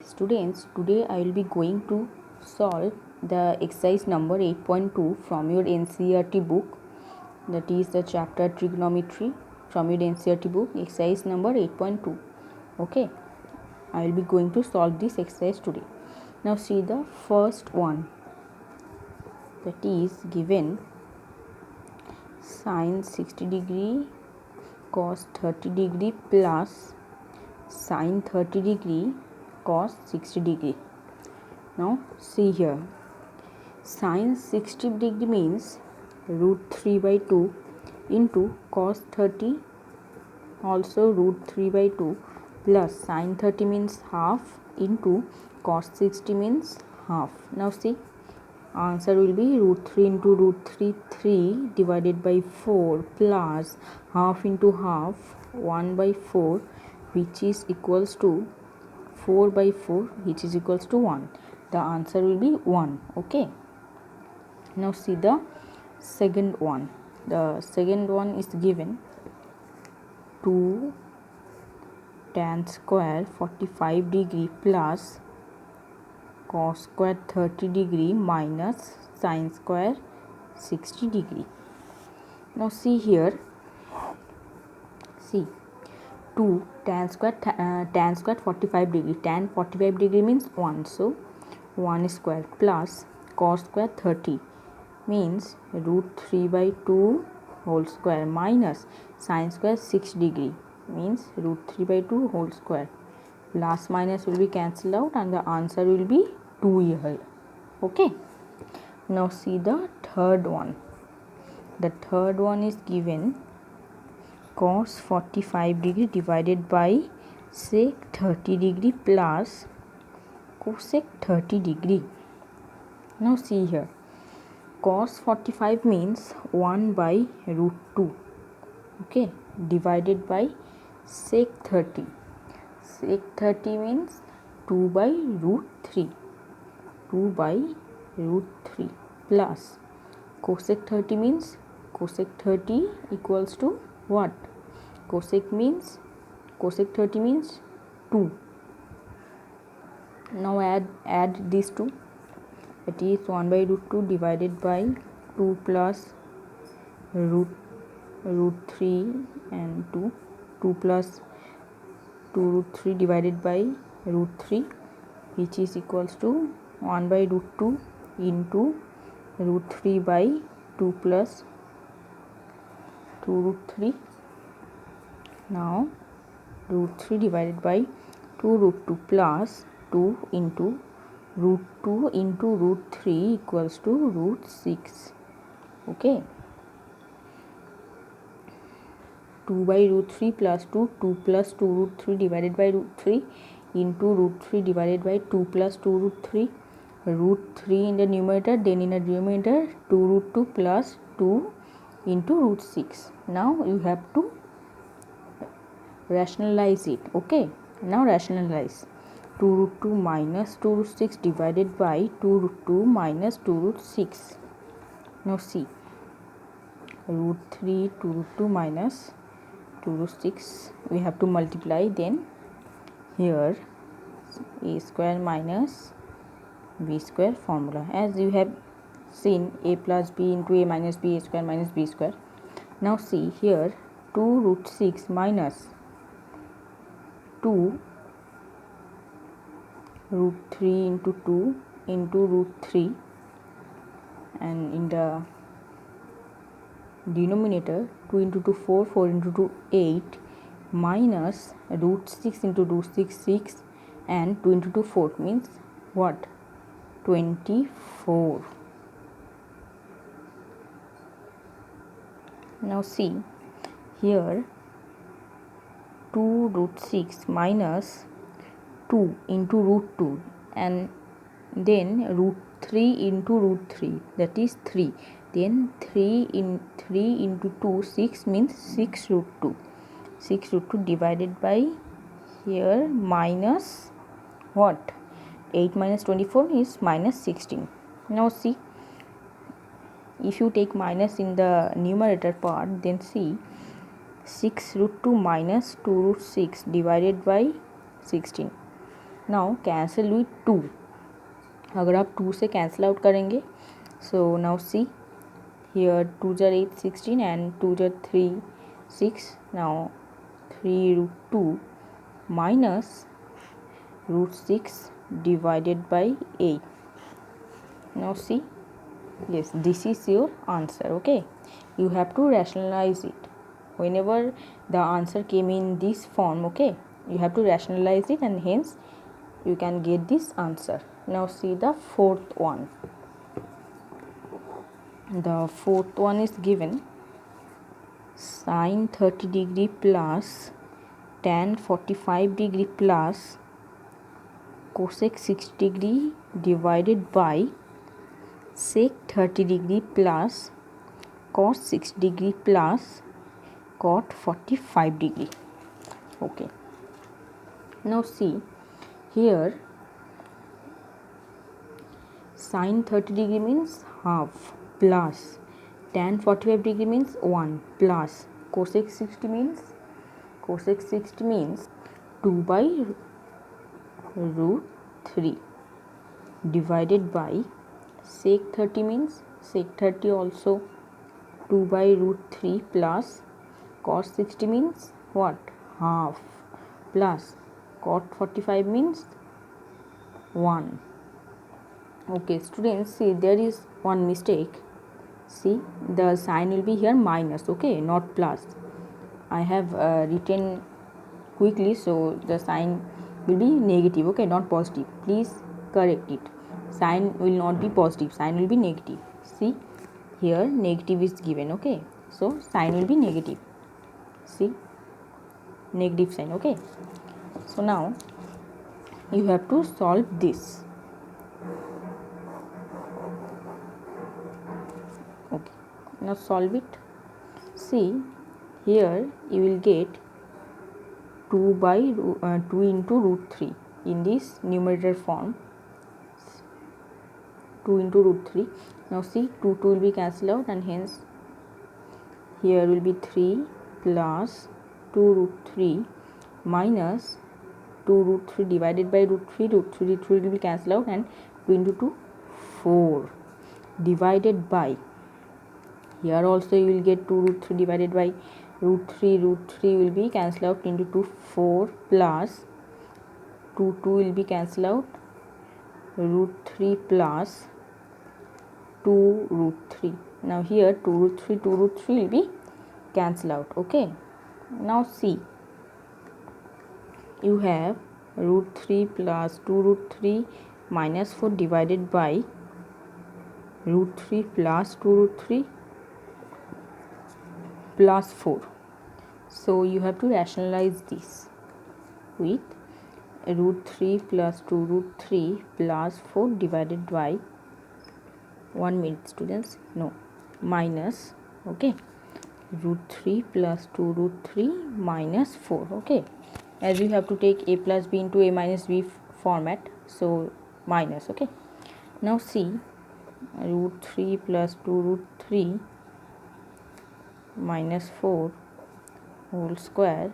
Students, today I will be going to solve the exercise number 8.2 from your NCERT book, that is the chapter trigonometry from your NCERT book, exercise number 8.2. Okay, I will be going to solve this exercise today. Now see the first one, that is given sine 60 degree cos 30 degree plus sine 30 degree cos 60 degree. Now see here, sine 60 degree means root 3 by 2 into cos 30 also root 3 by 2 plus sine 30 means half into cos 60 means half. Now see, answer will be root 3 into root 3 3 divided by 4 plus half into half 1 by 4 which is equals to 4 by 4 which is equals to 1. The answer will be 1. Okay, now see the second one. The second one is given 2 tan square 45 degree plus cos square 30 degree minus sin square 60 degree. Now see here, see 2 tan square 45 degree, tan 45 degree means 1, so 1 square plus cos square 30 means root 3 by 2 whole square minus sin square 6 degree means root 3 by 2 whole square. Plus minus will be cancelled out and the answer will be 2 here. Okay, now see the third one. The third one is given cos 45 degree divided by sec 30 degree plus cosec 30 degree. Now see here, cos 45 means 1 by root 2, okay, divided by sec 30. Sec 30 means 2 by root 3, 2 by root 3 plus cosec 30 means cosec 30 equals to what? Cosec 30 means 2. Now add these two. It is 1 by root 2 divided by 2 plus root 3 and 2 plus 2 root 3 divided by root 3 which is equals to 1 by root 2 into root 3 by 2 plus 2 root 3. Now root 3 divided by 2 root 2 plus 2 into root 2 into root 3 equals to root 6. Okay, 2 by root 3 plus 2 plus 2 root 3 divided by root 3 into root 3 divided by 2 plus 2 root 3, root 3 in the numerator, then in the denominator 2 root 2 plus 2 into root 6. Now you have to rationalize it. Okay, now rationalize. 2 root 2 minus 2 root 6 divided by 2 root 2 minus 2 root 6. Now see, root 3 2 root 2 minus 2 root 6 we have to multiply, then here a square minus b square formula, as you have seen a plus b into a minus b, a square minus b square. Now see here, 2 root 6 minus 2 root 3 into 2 into root 3, and in the denominator 2 into 2 4, 4 into 2 8 minus root 6 into root 6 6 and 2 into 2 4 means what? 24. Now see here, 2 root 6 minus 2 into root 2 and then root 3 into root 3, that is 3, then 3 into 2 6 means 6 root 2, 6 root 2 divided by here minus what? 8 minus 24 is minus 16. Now see, if you take minus in the numerator part, then see 6 root 2 minus 2 root 6 divided by 16. Now cancel with 2, अगर आप 2 से cancel out करेंगे, so now see here 2s are 8 16 and 2s are 3 6. Now 3 root 2 minus root 6 divided by 8. Now see, yes, this is your answer. Okay, you have to rationalize it whenever the answer came in this form. Okay, you have to rationalize it and hence you can get this answer. Now see the fourth one. The fourth one is given sine 30 degree plus tan 45 degree plus cosec 60 degree divided by sec 30 degree plus cos 6 degree plus cot 45 degree. Okay, now see here, sine 30 degree means half plus tan 45 degree means 1 plus cosec 60 means 2 by root 3 divided by sec 30 means sec 30 also 2 by root 3 plus cos 60 means what, half, plus cot 45 means 1. Okay students, see there is one mistake. See, the sign will be here minus, okay, not plus. I have written quickly, so the sign will be negative, okay, not positive. Please correct it. Sign will not be positive, sign will be negative. See here negative is given, okay, so sign will be negative. See, negative sign. Okay, so now you have to solve this. Okay, now solve it. See here you will get 2 by 2 into root 3 in this numerator form, 2 into root 3. Now see 2 will be cancelled out and hence here will be 3 plus 2 root 3 minus 2 root 3 divided by root 3 will be cancelled out and 2 into 2 4 divided by, here also you will get 2 root 3 divided by root 3 will be cancelled out into 2 4 plus 2 will be cancelled out, root 3 plus 2 root 3. Now here 2 root 3 will be cancelled out. Okay, now see you have root 3 plus 2 root 3 minus 4 divided by root 3 plus 2 root 3 plus 4. So you have to rationalize this with root 3 plus 2 root 3 plus 4 divided by 1 minute students, no, minus, okay, root 3 plus 2 root 3 minus 4. Okay, as you have to take a plus b into a minus b format, so minus. Okay, now see root 3 plus 2 root 3 minus 4 whole square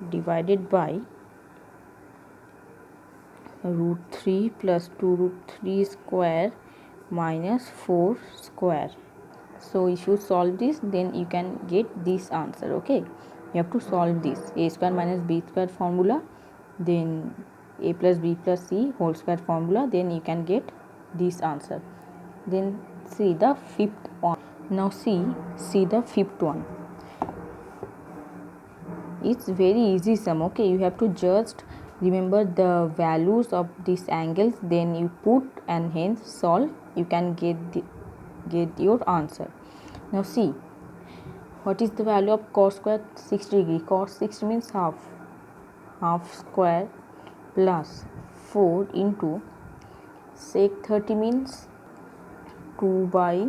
divided by root 3 plus 2 root 3 square minus 4 square. So if you solve this, then you can get this answer. Okay, you have to solve this a square minus b square formula, then a plus b plus c whole square formula, then you can get this answer. Then see the fifth one. Now see the fifth one. It's very easy sum. Okay, you have to just remember the values of these angles, then you put and hence solve, you can get your answer. Now see what is the value of cos square 60 degree. Cos 60 means half square plus 4 into sec 30 means 2 by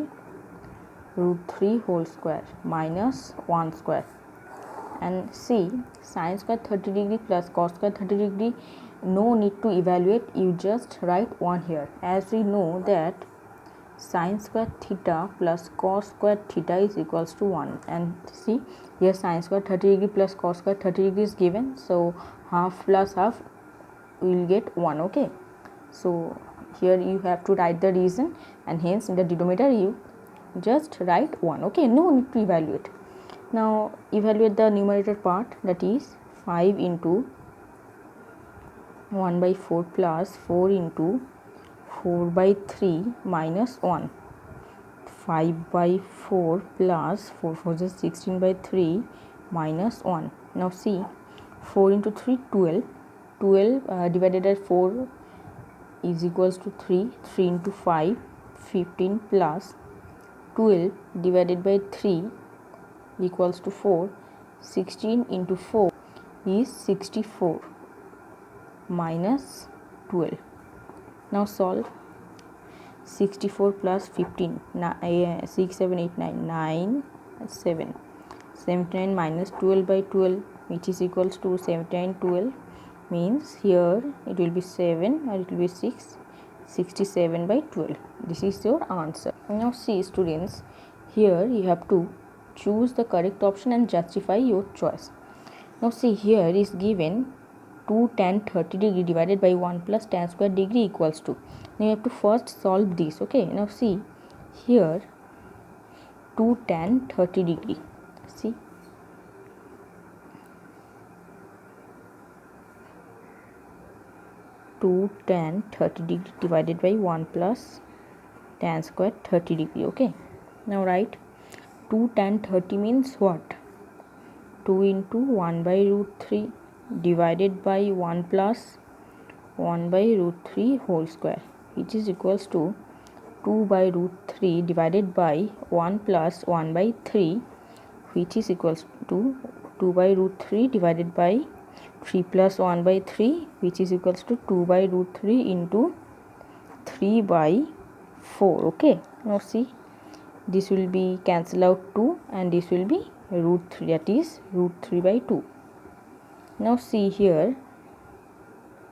root 3 whole square minus 1 square. And see sin square 30 degree plus cos square 30 degree, no need to evaluate, you just write 1 here, as we know that sin square theta plus cos square theta is equals to 1. And see here sin square 30 degree plus cos square 30 degree is given, so half plus half we will get 1. Okay, so here you have to write the reason, and hence in the denominator you just write 1. Okay, no need to evaluate. Now evaluate the numerator part, that is 5 into 1 by 4 plus 4 into 4 by 3 minus 1. 5 by 4 plus 4 4 is 16 by 3 minus 1. Now see, 4 into 3 12. 12 divided by 4 is equals to 3. 3 into 5 15 plus 12 divided by 3 equals to 4. 16 into 4 is 64 minus 12. Now solve. 64 plus 15, 6 7 8 9 9 7. 79 minus 12 by 12, which is equals to 79 12, means here it will be 7 or it will be 6. 67 by 12. This is your answer. Now see students, here you have to choose the correct option and justify your choice. Now see, here is given 2 tan 30 degree divided by 1 plus tan square degree equals to. Now you have to first solve this. Okay, now see here 2 tan 30 degree. See, two tan 30 degree divided by 1 plus tan square 30 degree. Okay, now write 2 tan 30 means what? 2 into 1 by root 3 divided by 1 plus 1 by root 3 whole square, which is equals to 2 by root 3 divided by 1 plus 1 by 3, which is equals to 2 by root 3 divided by 3 plus 1 by 3, which is equals to 2 by root 3 into 3 by 4. Okay, now see, this will be cancel out 2 and this will be root 3, that is root 3 by 2. Now see here,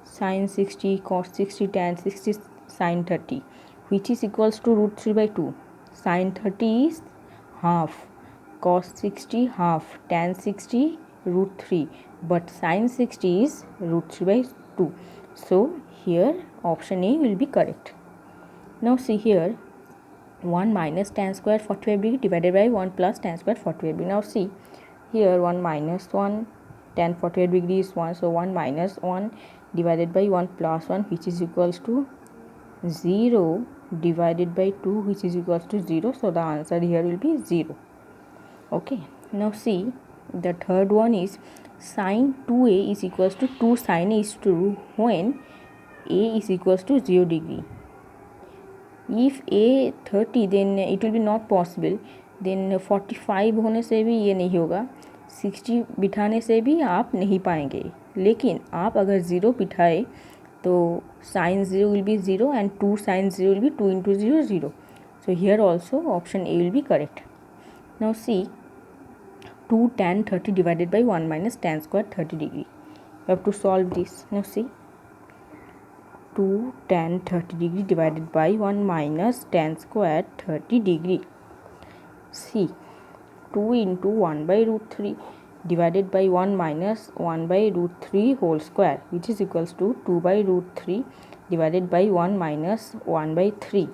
sin 60, cos 60, tan 60, sin 30, which is equals to root 3 by 2. Sin 30 is half, cos 60 half, tan 60 root 3, but sin 60 is root 3 by 2. So here option A will be correct. Now see here, 1 minus tan square 45 degree divided by 1 plus tan square 45 degree. Now see here, 1 minus 1, tan 45 degree is 1, so 1 minus 1 divided by 1 plus 1, which is equals to 0 divided by 2, which is equals to 0. So the answer here will be 0. Okay, now see, the third one is sin 2a is equals to 2 sin a is true when a is equals to 0 degree. If a 30, then it will be not possible. Then 45 होने से भी ये नहीं होगा, 60 बिठाने से भी आप नहीं पाएंगे. लेकिन आप अगर 0 बिठाए तो sin 0 will be 0 and 2 sin 0 will be 2 into 0 0. So here also option A will be correct. Now see, 2 tan 30 divided by 1 minus tan square 30 degree. You have to solve this. Now see, 2 tan 30 degree divided by 1 minus tan square 30 degree. See, 2 into 1 by root 3 divided by 1 minus 1 by root 3 whole square, which is equals to 2 by root 3 divided by 1 minus 1 by 3.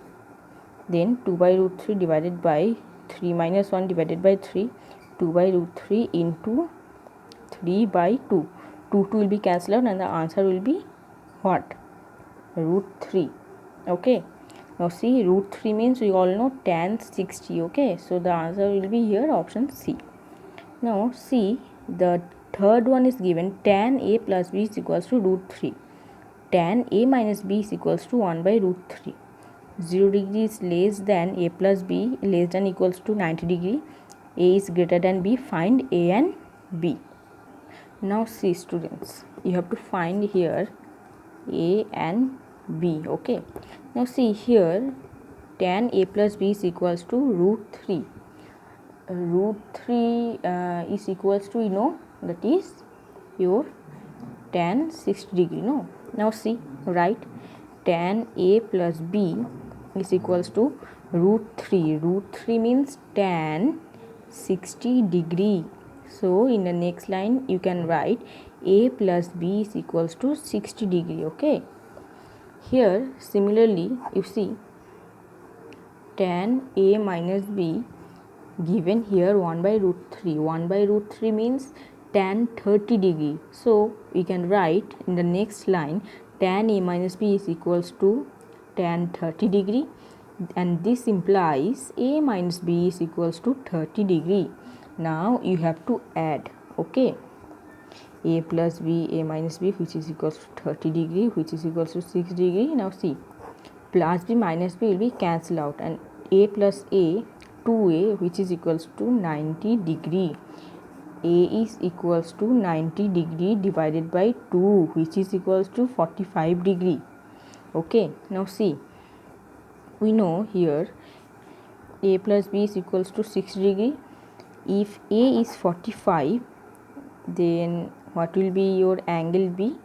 Then 2 by root 3 divided by 3 minus 1 divided by 3, 2 by root 3 into 3 by 2. 2 will be cancelled out and the answer will be what? Root 3. Okay, now see, root 3 means we all know tan 60. Okay, so the answer will be here option C. Now see, the third one is given tan a plus b is equals to root 3. Tan a minus b is equals to 1 by root 3. 0 degree is less than a plus b, less than equals to 90 degree. A is greater than b. Find a and b. Now see students, you have to find here a and b. Okay, now see here, tan a plus b is equals to root 3. Root 3 is equals to, you know, that is your tan 60 degree. No, now see, write tan a plus b is equals to root 3. Root 3 means tan 60 degree. So in the next line you can write a plus b is equals to 60 degree. Okay, here similarly you see tan a minus b given here 1 by root 3. 1 by root 3 means tan 30 degree. So we can write in the next line tan a minus b is equals to tan 30 degree, and this implies a minus b is equals to 30 degree. Now you have to add. Okay, a plus b, a minus b, which is equals to 30 degree, which is equals to 6 degree. Now see, plus b minus b will be cancelled out, and a plus a 2a, which is equals to 90 degree. A is equals to 90 degree divided by 2, which is equals to 45 degree. Okay, now see, we know here a plus b is equals to 6 degree. If a is 45, then what will be your angle b?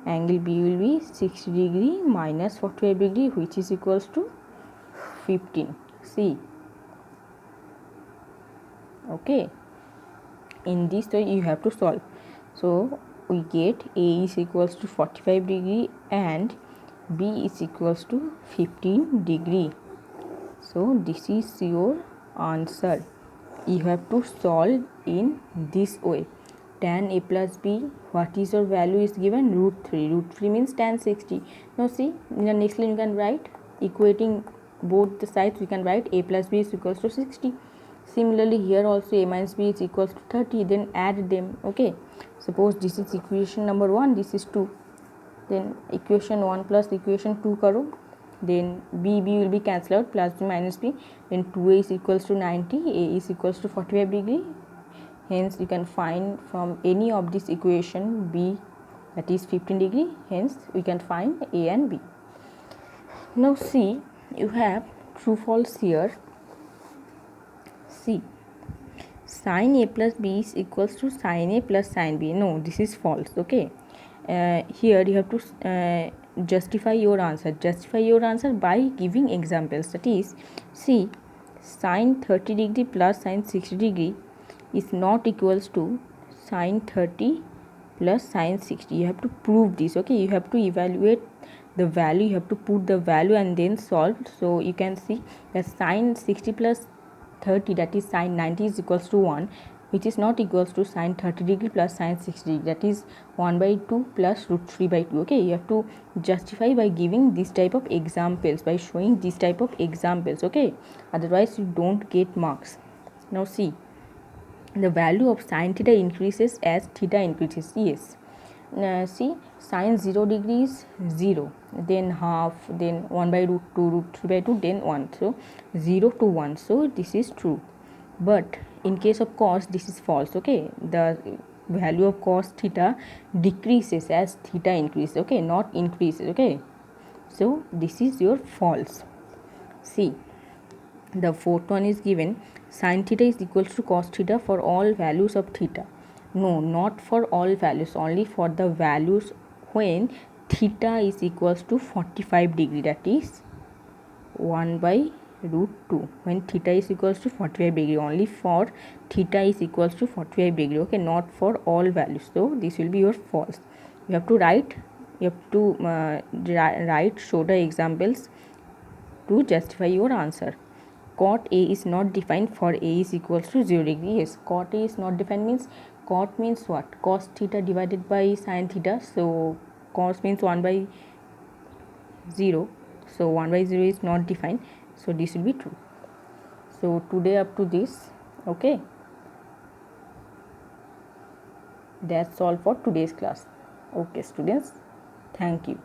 Angle b will be 60 degree minus 45 degree, which is equals to 15. See, okay, in this way you have to solve. So we get a is equals to 45 degree and b is equals to 15 degree. So this is your answer. You have to solve in this way. Tan a plus b, what is your value is given? Root 3. Root 3 means tan 60. Now see, in the next line you can write, equating both the sides, we can write a plus b is equals to 60. Similarly here also a minus b is equals to 30. Then add them. Okay, suppose this is equation number 1, this is 2. Then equation 1 plus equation 2 karo. Then b will be cancelled out, plus b minus b. Then 2a is equals to 90, a is equals to 45 degree. Hence you can find from any of this equation b, that is 15 degree. Hence we can find a and b. Now see, you have true false here. See, sin a plus b is equals to sin a plus sin b. No, this is false. Okay, here you have to justify your answer. Justify your answer by giving examples. That is, see, sin 30 degree plus sin 60 degree is not equals to sin 30 plus sin 60. You have to prove this. Okay, you have to evaluate the value, you have to put the value and then solve. So you can see that sin 60 plus 30, that is sin 90, is equals to 1, which is not equals to sin 30 degree plus sin 60 degree, that is 1 by 2 plus root 3 by 2. Okay, you have to justify by giving this type of examples, by showing this type of examples. Okay, otherwise you don't get marks. Now see, the value of sin theta increases as theta increases. Yes, see, sin 0 degree is 0, then half, then 1 by root 2, root 3 by 2, then 1. So 0 to 1. So this is true. But in case of cos, this is false. Okay, the value of cos theta decreases as theta increases. Okay, not increases. Okay, so this is your false. See, the fourth one is given, sin theta is equals to cos theta for all values of theta. No, not for all values, only for the values when theta is equals to 45 degree, that is 1 by root 2. When theta is equals to 45 degree, only for theta is equals to 45 degree. Okay, not for all values. So this will be your false. You have to write, show the examples to justify your answer. Cot A is not defined for A is equals to 0 degree. Yes, cot A is not defined means, cot means what? Cos theta divided by sin theta. So cos means 1 by 0. So 1 by 0 is not defined. So this will be true. So today up to this. Okay, that's all for today's class. Okay students, thank you.